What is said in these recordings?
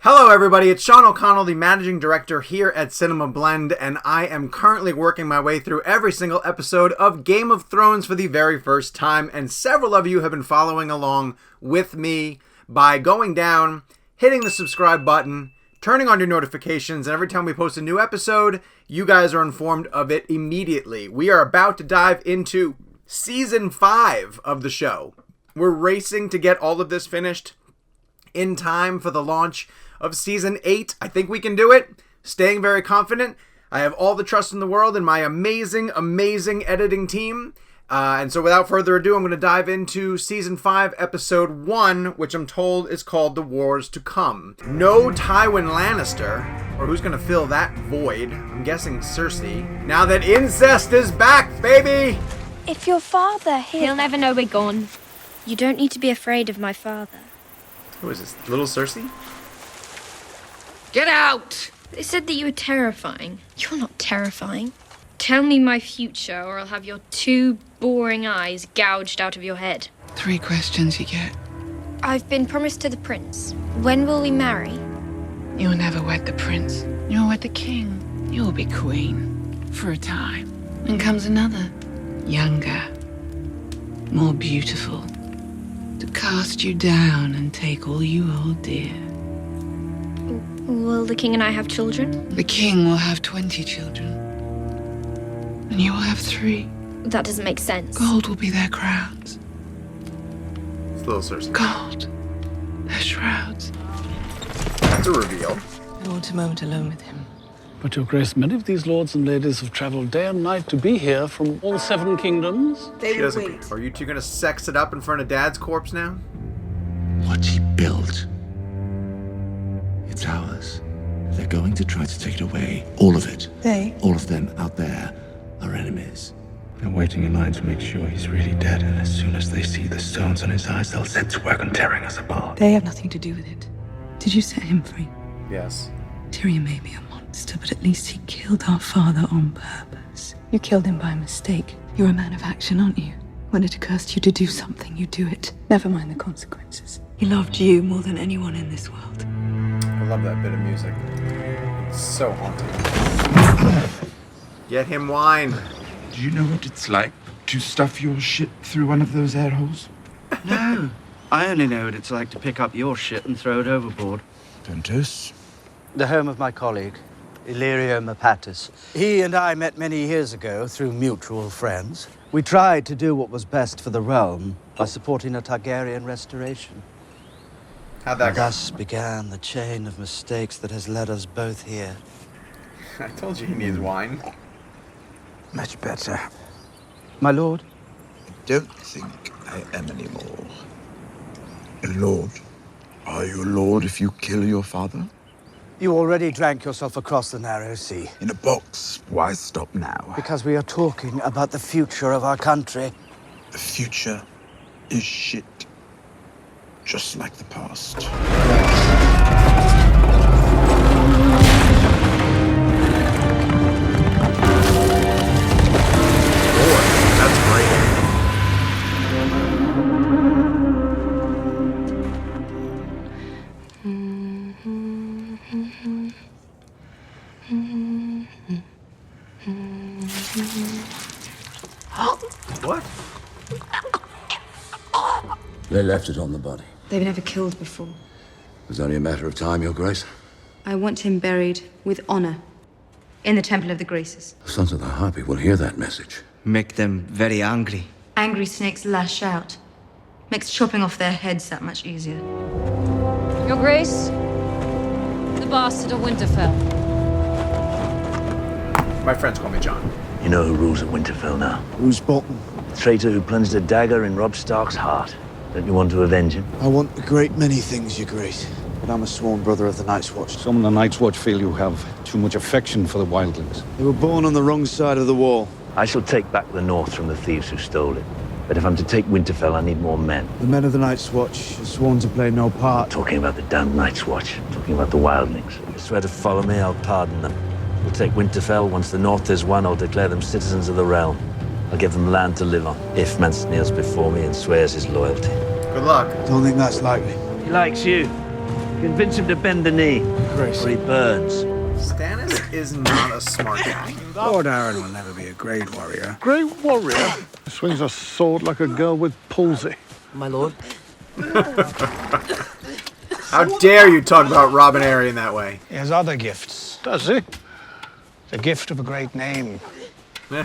Hello everybody, it's Sean O'Connell, the managing director here at CinemaBlend, and I am currently working my way through every single episode of Game of Thrones for the very first time, and several of you have been following along with me by going down, hitting the subscribe button, turning on your notifications, and every time we post a new episode, you guys are informed of it immediately. We are about to dive into Season 5 of the show. We're racing to get all of this finished in time for the launch of Season 8. I think we can do it. Staying very confident. I have all the trust in the world in my amazing editing team. And so without further ado, I'm going to dive into Season 5, Episode 1, which I'm told is called The Wars to Come. No Tywin Lannister, or who's going to fill that void? I'm guessing Cersei. Now that incest is back, baby! If your father... He'll never know we're gone. You don't need to be afraid of my father. Who is this? Little Cersei? Get out! They said that you were terrifying. You're not terrifying. Tell me my future, or I'll have your two boring eyes gouged out of your head. 3 questions you get. I've been promised to the prince. When will we marry? You'll never wed the prince. You'll wed the king. You'll be queen. For a time. Then comes another. Younger. More beautiful. To cast you down and take all you hold dear. Will the king and I have children? The king will have 20 children. And you will have 3. That doesn't make sense. Gold will be their crowns. It's Little Cersei. Gold. Their shrouds. That's a reveal. I want a moment alone with him. But, Your Grace, many of these lords and ladies have traveled day and night to be here from all 7 kingdoms. She doesn't. Are you two going to sex it up in front of Dad's corpse now? What he built, it's ours. They're going to try to take it away. All of it. They? All of them out there are enemies. They're waiting in line to make sure he's really dead, and as soon as they see the stones on his eyes, they'll set to work on tearing us apart. They have nothing to do with it. Did you set him free? Yes. Tyrion may be a monster, but at least he killed our father on purpose. You killed him by mistake. You're a man of action, aren't you? When it occurs to you to do something, you do it. Never mind the consequences. He loved you more than anyone in this world. I love that bit of music. It's so haunting. Get him wine. Do you know what it's like to stuff your shit through one of those air holes? No. I only know what it's like to pick up your shit and throw it overboard. Ventus? The home of my colleague, Illyrio Mapatis. He and I met many years ago through mutual friends. We tried to do what was best for the realm by supporting a Targaryen restoration. How'd that And go? thus began the chain of mistakes that has led us both here. I told you he needs wine. Much better. My lord? I don't think I am anymore. A lord. Are you a lord if you kill your father? You already drank yourself across the narrow sea. In a box. Why stop now? Because we are talking about the future of our country. The future is shit. Just like the past. That's great. What? They left it on the body. They've never killed before. It was only a matter of time, Your Grace. I want him buried with honor in the Temple of the Graces. The Sons of the Harpy will hear that message. Make them very angry. Angry snakes lash out. Makes chopping off their heads that much easier. Your Grace, the bastard of Winterfell. My friends call me John. You know who rules at Winterfell now? Who's Bolton? The traitor who plunged a dagger in Robb Stark's heart. Don't you want to avenge him? I want a great many things, Your Grace. But I'm a sworn brother of the Night's Watch. Some of the Night's Watch feel you have too much affection for the wildlings. They were born on the wrong side of the wall. I shall take back the North from the thieves who stole it. But if I'm to take Winterfell, I need more men. The men of the Night's Watch are sworn to play no part. Talking about the damned Night's Watch. Talking about the wildlings. If you swear to follow me, I'll pardon them. We'll take Winterfell. Once the North is won, I'll declare them citizens of the realm. I'll give them land to live on, if Mance kneels before me and swears his loyalty. Good luck. Don't think that's likely. He likes you. Convince him to bend the knee, Grace. or he burns. Stannis is not a smart guy. Lord Aaron will never be a great warrior. Great warrior. Swings a sword like a girl with palsy. My lord. How dare you talk about Robin Arryn that way? He has other gifts. Does he? The gift of a great name. Eh.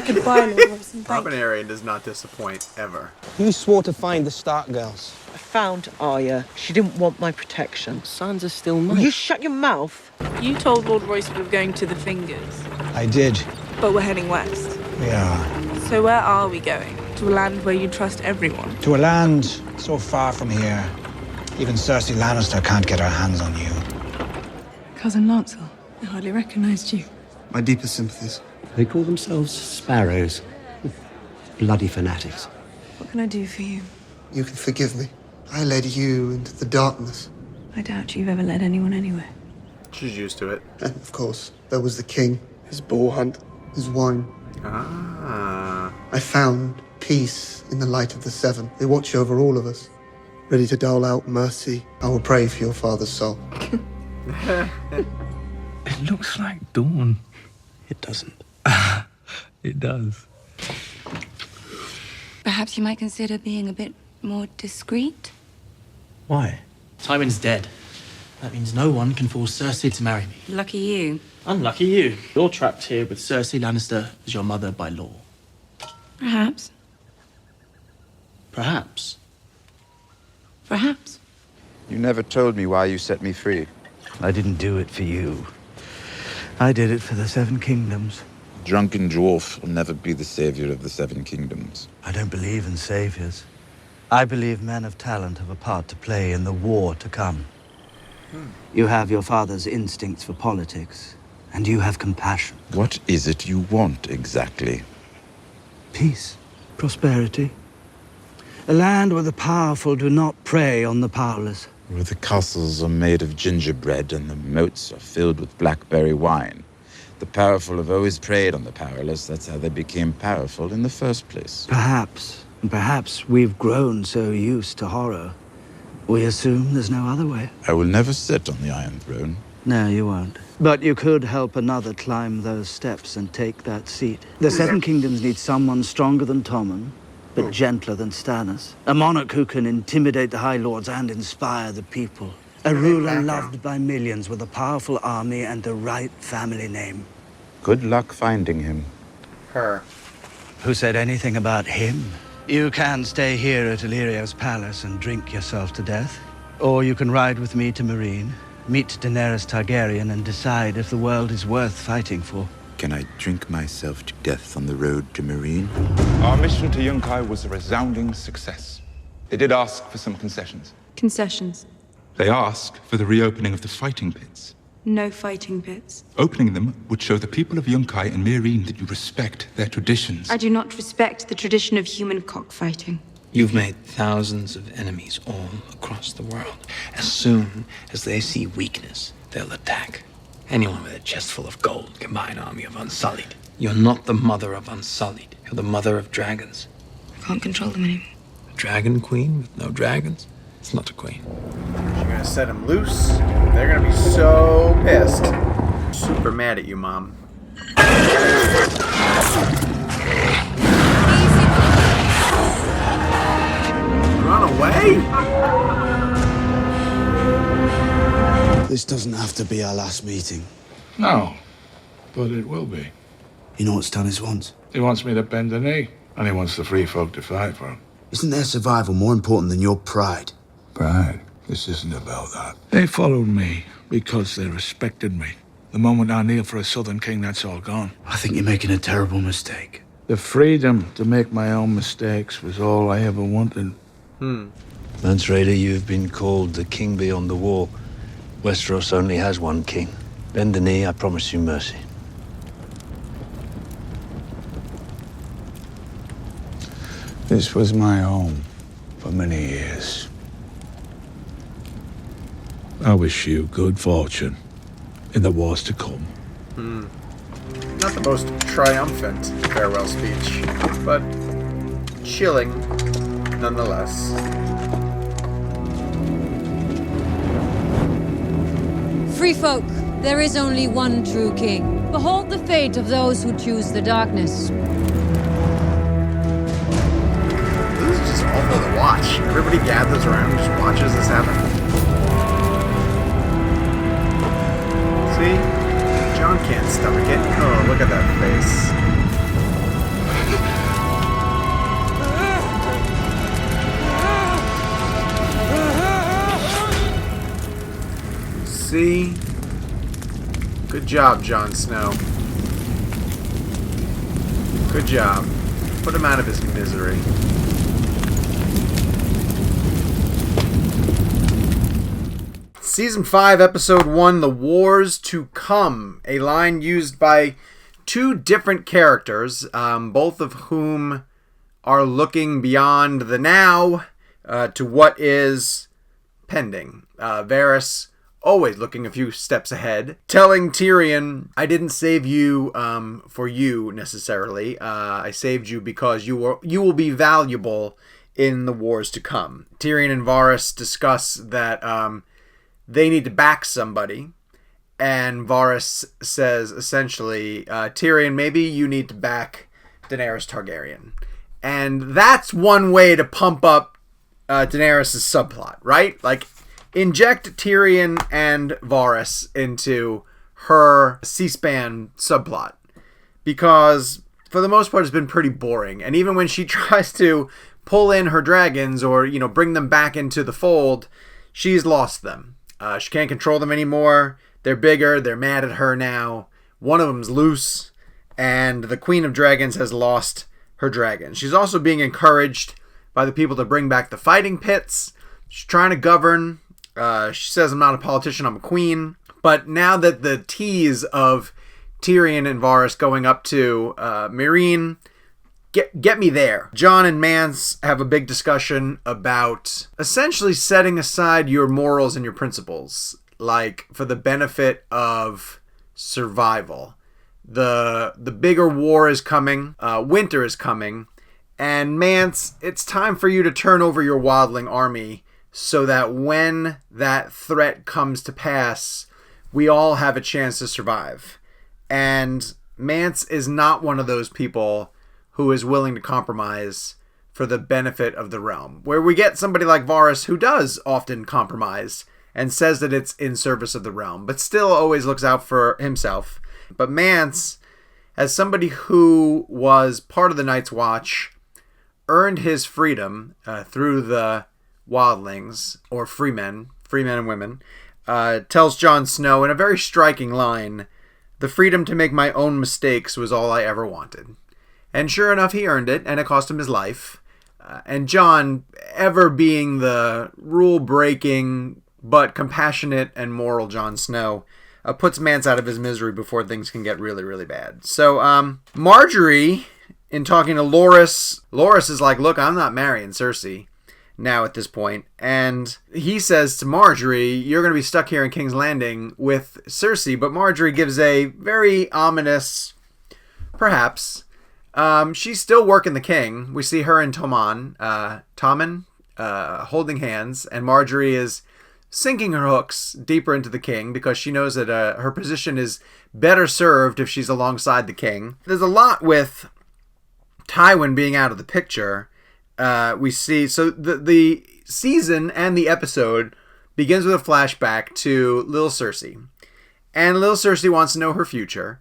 Goodbye, Lord Wilson. Robin Arryn does not disappoint, ever. You swore to find the Stark girls. I found Arya. She didn't want my protection. Sansa still mine. Will you shut your mouth? You told Lord Royce we were going to the Fingers, I did. but we're heading west. We are. So where are we going? To a land where you trust everyone? To a land so far from here, even Cersei Lannister can't get her hands on you. Cousin Lancel, I hardly recognized you. My deepest sympathies. They call themselves sparrows. Bloody fanatics. What can I do for you? You can forgive me. I led you into the darkness. I doubt you've ever led anyone anywhere. She's used to it. And of course, there was the king, his boar hunt, his wine. Ah. I found peace in the light of the Seven. They watch over all of us, ready to dole out mercy. I will pray for your father's soul. It looks like dawn. It doesn't. It does. Perhaps you might consider being a bit more discreet? Why? Tywin's dead. That means no one can force Cersei to marry me. Lucky you. Unlucky you. You're trapped here with Cersei Lannister as your mother by law. Perhaps. Perhaps. Perhaps. You never told me why you set me free. I didn't do it for you. I did it for the Seven Kingdoms. Drunken dwarf will never be the savior of the Seven Kingdoms. I don't believe in saviors. I believe men of talent have a part to play in the war to come. You have your father's instincts for politics, and you have compassion. What is it you want exactly? Peace, prosperity. A land where the powerful do not prey on the powerless. Where the castles are made of gingerbread and the moats are filled with blackberry wine. The powerful have always preyed on the powerless. That's how they became powerful in the first place. Perhaps, and perhaps we've grown so used to horror, we assume there's no other way. I will never sit on the Iron Throne. No, you won't. But you could help another climb those steps and take that seat. The Seven Kingdoms need someone stronger than Tommen, but gentler than Stannis. A monarch who can intimidate the High Lords and inspire the people. A ruler loved by millions with a powerful army and the right family name. Good luck finding him. Her. Who said anything about him? You can stay here at Illyrio's palace and drink yourself to death. Or you can ride with me to Meereen, meet Daenerys Targaryen, and decide if the world is worth fighting for. Can I drink myself to death on the road to Meereen? Our mission to Yunkai was a resounding success. They did ask for some concessions. Concessions. They asked for the reopening of the fighting pits. No fighting pits. Opening them would show the people of Yunkai and Meereen that you respect their traditions. I do not respect the tradition of human cockfighting. You've made thousands of enemies all across the world. As soon as they see weakness, they'll attack. Anyone with a chest full of gold can buy an army of Unsullied. You're not the mother of Unsullied. You're the mother of dragons. I can't control them anymore. A dragon queen with no dragons? It's not a queen. You're gonna set him loose. They're gonna be so pissed. Super mad at you, Mom. Run away? This doesn't have to be our last meeting. No, but it will be. You know what Stannis wants? He wants me to bend the knee, and he wants the free folk to fight for him. Isn't their survival more important than your pride? Pride? This isn't about that. They followed me because they respected me. The moment I kneel for a Southern king, that's all gone. I think you're making a terrible mistake. The freedom to make my own mistakes was all I ever wanted. Mance, Rayder, you've been called the king beyond the wall. Westeros only has one king. Bend the knee, I promise you mercy. This was my home for many years. I wish you good fortune in the wars to come. Not the most triumphant farewell speech, but chilling nonetheless. Free folk, there is only one true king. Behold the fate of those who choose the darkness. This is just awful to watch. Everybody gathers around and just watches this happen. See? John can't stomach it. Oh, look at that face. See? Good job, Jon Snow. Good job. Put him out of his misery. Season 5, Episode 1, The Wars to Come. A line used by two different characters, both of whom are looking beyond the now to what is pending. Varys always looking a few steps ahead, telling Tyrion, I didn't save you for you necessarily. I saved you because you will be valuable in the wars to come. Tyrion and Varys discuss that they need to back somebody, and Varys says essentially, Tyrion, maybe you need to back Daenerys Targaryen. And that's one way to pump up Daenerys' subplot, right? Like, inject Tyrion and Varys into her C-SPAN subplot, because for the most part it's been pretty boring. And even when she tries to pull in her dragons or, you know, bring them back into the fold, she's lost them. She can't control them anymore. They're bigger. They're mad at her now. One of them's loose, and the Queen of Dragons has lost her dragon. She's also being encouraged by the people to bring back the fighting pits. She's trying to govern. She says, I'm not a politician, I'm a queen. But now that the tease of Tyrion and Varys going up to Meereen, get me there. Jon and Mance have a big discussion about essentially setting aside your morals and your principles, like for the benefit of survival. The bigger war is coming. Winter is coming. And Mance, it's time for you to turn over your wildling army so that when that threat comes to pass, we all have a chance to survive. And Mance is not one of those people who is willing to compromise for the benefit of the realm. Where we get somebody like Varys who does often compromise and says that it's in service of the realm, but still always looks out for himself. But Mance, as somebody who was part of the Night's Watch, earned his freedom through the wildlings, or freemen and women, tells Jon Snow in a very striking line, the freedom to make my own mistakes was all I ever wanted. And sure enough, he earned it, and it cost him his life. And Jon, ever being the rule-breaking but compassionate and moral Jon Snow, puts Mance out of his misery before things can get really, really bad. So, Marjorie, in talking to Loras is like, look, I'm not marrying Cersei now at this point. And he says to Marjorie, you're going to be stuck here in King's Landing with Cersei. But Marjorie gives a very ominous, perhaps, she's still working the king. We see her and Tommen holding hands, and Marjorie is sinking her hooks deeper into the king because she knows that her position is better served if she's alongside the king. There's a lot with Tywin being out of the picture. We see, so the season and the episode begins with a flashback to little Cersei. And little Cersei wants to know her future.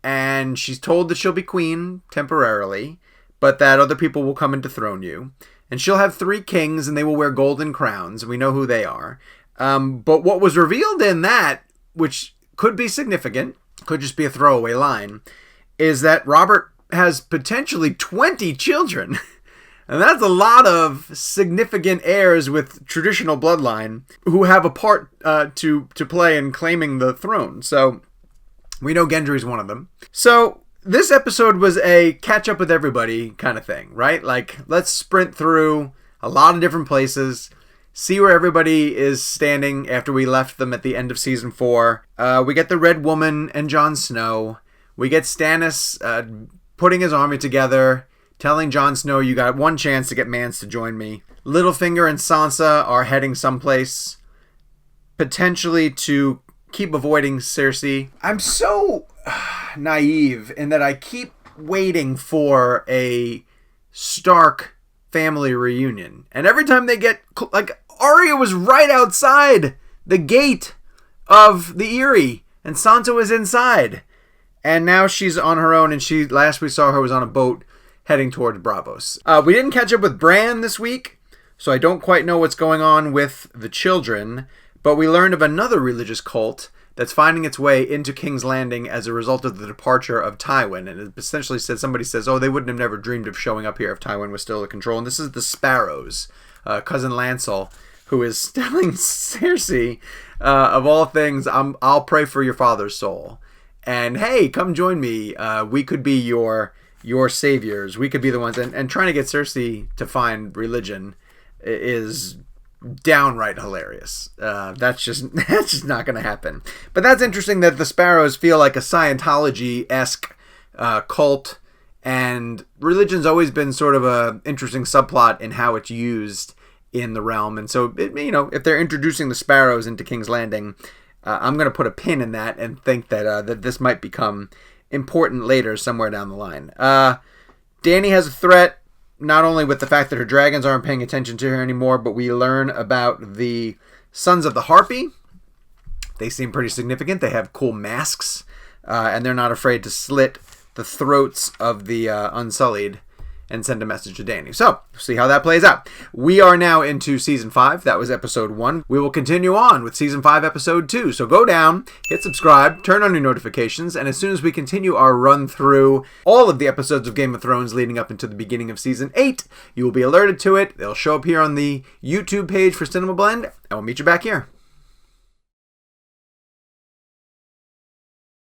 And she's told that she'll be queen temporarily, but that other people will come and dethrone you. And she'll have 3 kings, and they will wear golden crowns. We know who they are. But what was revealed in that, which could be significant, could just be a throwaway line, is that Robert has potentially 20 children. And that's a lot of significant heirs with traditional bloodline who have a part to play in claiming the throne. So we know Gendry's one of them. So this episode was a catch up with everybody kind of thing, right? Like, let's sprint through a lot of different places, see where everybody is standing after we left them at the end of season 4. We get the Red Woman and Jon Snow. We get Stannis putting his army together, telling Jon Snow, you got one chance to get Mance to join me. Littlefinger and Sansa are heading someplace, potentially to keep avoiding Cersei. I'm so naive in that I keep waiting for a Stark family reunion. And every time they get... Like, Arya was right outside the gate of the Eyrie, and Sansa was inside. And now she's on her own, and last we saw her was on a boat heading towards Bravos. We didn't catch up with Bran this week, so I don't quite know what's going on with the children, but we learned of another religious cult that's finding its way into King's Landing as a result of the departure of Tywin. And it essentially says, somebody says, oh, they wouldn't have never dreamed of showing up here if Tywin was still in control. And this is the Sparrows, cousin Lancel, who is telling Cersei, of all things, I'll pray for your father's soul. And hey, come join me. We could be your saviors. We could be the ones. And trying to get Cersei to find religion is downright hilarious. That's just not going to happen. But that's interesting that the Sparrows feel like a Scientology-esque cult, and religion's always been sort of a interesting subplot in how it's used in the realm. And so, if they're introducing the Sparrows into King's Landing, I'm going to put a pin in that and think that this might become important later somewhere down the line. Dany has a threat, not only with the fact that her dragons aren't paying attention to her anymore, but we learn about the Sons of the Harpy. They seem pretty significant. They have cool masks, and they're not afraid to slit the throats of the Unsullied and send a message to Dany. So, see how that plays out. We are now into Season 5. That was Episode 1. We will continue on with Season 5, Episode 2. So go down, hit subscribe, turn on your notifications, and as soon as we continue our run through all of the episodes of Game of Thrones leading up into the beginning of Season 8, you will be alerted to it. They'll show up here on the YouTube page for CinemaBlend, and we'll meet you back here.